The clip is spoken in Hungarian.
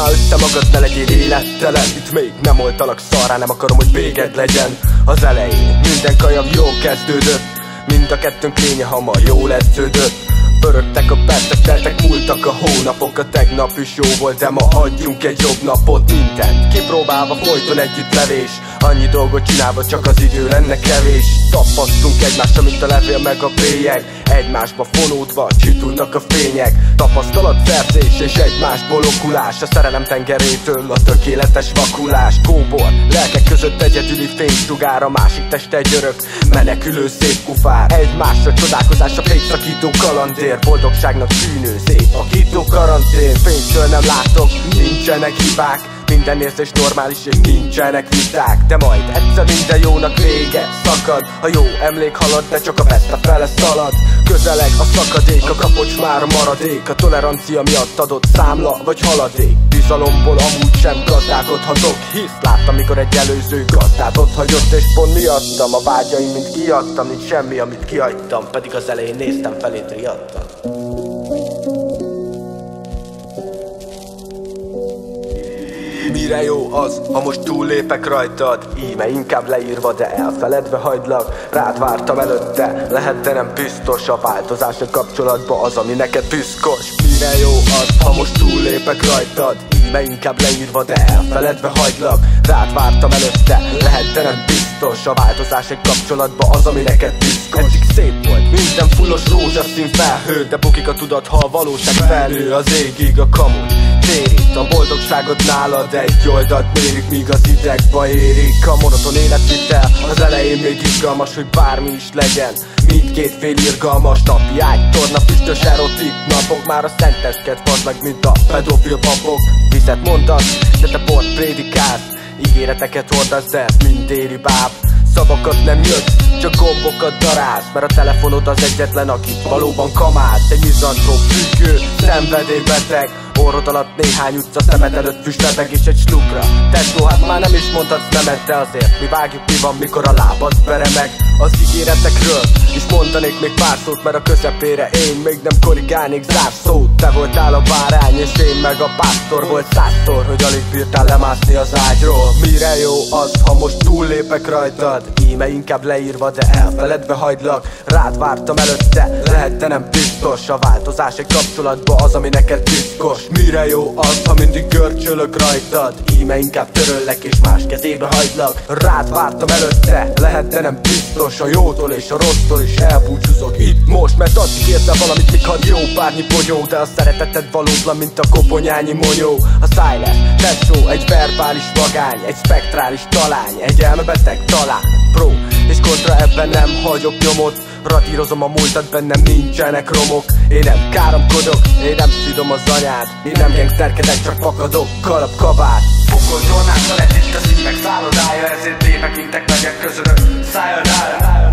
már össze magad, ne legyél élettelen. Itt még nem oltalak szarrá, nem akarom, hogy véged legyen. Az elején minden kajav jól kezdődött, mind a kettőnk lénye hamar jól edződött. Pörögtek a percek, teltek, múltak a hónapok. A tegnap is jó volt, de ma adjunk egy jobb napot. Mindent kipróbálva, folyton együttlevés. Annyi dolgot csinálva, csak az idő lenne kevés. Tapasztunk egymásra, mint a levél meg a bélyeg. Egymásba fonódva csitulnak a fények. Tapasztalatszerzés és egymásból okulás. A szerelem tengerétől a tökéletes vakulás. Kóbor, lelkek között egyedüli fénysugár. A másik teste egy örök, menekülő szép kufár. Egymásra csodálkozás, a fényszakító kalandér. Boldogságnak tűnő, szép akító karantén. Fénytől nem látok, nincsenek hibák. Minden érzés normális és nincsenek viták. De majd egyszer minden jónak vége szakad. A jó emlék halad, de csak a best a fele szalad. Közeleg a szakadék, a kapocs már maradék. A tolerancia miatt adott számla vagy haladék. Bizalomból amúgy sem gazdálkodhatok, hisz láttam, mikor egy előző gazdát ott hagyott. És pont miattam, a vágyaim mind kiadtam. Nincs semmi, amit kihagytam, pedig az elején néztem feléd riadtam. Mire jó az, ha most túllépek rajtad? Íme inkább leírva, de elfeledve hagylak. Rád vártam előtte, lehet, de nem biztos. A változás a kapcsolatba az, ami neked piszkos. Mire jó az, ha most túllépek rajtad? Íme inkább leírva, de elfeledve hagylak. Rád vártam előtte, lehet, de nem biztos. A változás egy kapcsolatba az, ami neked piszkos. Eddig szép volt, minden fullos rózsaszín felhő, de bukik a tudat, ha a valóság felnő az égig a kamun. Térít a boldogságot nálad, egy oldalt mérik, míg az idegba érik. A monoton életvitel az elején még izgalmas, hogy bármi is legyen. Mindkét fél irgalmas, napi ágytorna, füstös erotik napok. Már a szenteskedj, fasd meg, mint a pedofil papok. Vizet mondasz, de te bort prédikálsz. Ígéreteket hordasz, de mind éri báb. Szavakat nem jössz, csak gombokat darálsz. Mert a telefonod az egyetlen, aki valóban kamálsz. Egy mizantróp függő, szenvedélybeteg. Orrod alatt néhány utca, szemed előtt füstlebeg és egy slukra tesó, hát már nem is mondhatsz nemet, de azért mi vágjuk, mi van, mikor a lábad beremeg. Az ígéretekről is mondanék még pár szót, mert a közepére én még nem korrigálnék zárszót. Te voltál a bárány és én meg a pásztor. Volt 100-szor, hogy alig bírtál lemászni az ágyról. Mire jó az, ha most túllépek rajtad? Íme inkább leírva, de elfeledve hagylak. Rád vártam előtte, lehet, de nem biztos. A változás egy kapcsolatba az, ami neked piszkos. Mire jó az, ha mindig görcsölök rajtad? Íme inkább töröllek és más kezébe hagylak. Rád vártam előtte, lehet, de nem biztos. A jótól és a rossztól is elbúcsúzok itt most, mert addig érzel valamit, míg had jó párnyi bogyó. De a szereteted valótlan, mint a koponyányi monyó. A Siler, tesó, egy verbális vagány, egy spektrális talány, egy elmebeteg talán. Pro és kontra, ebben nem hagyok nyomot. Radírozom a múltat, bennem nincsenek romok. Én nem káromkodok, én nem szidom az anyád. Én nem gengszterkedek, csak fakadok, kalap, kabát. Fokol tornással itt a szívek szállodája, ezért lépek, intek megyek közülök. Sayonara.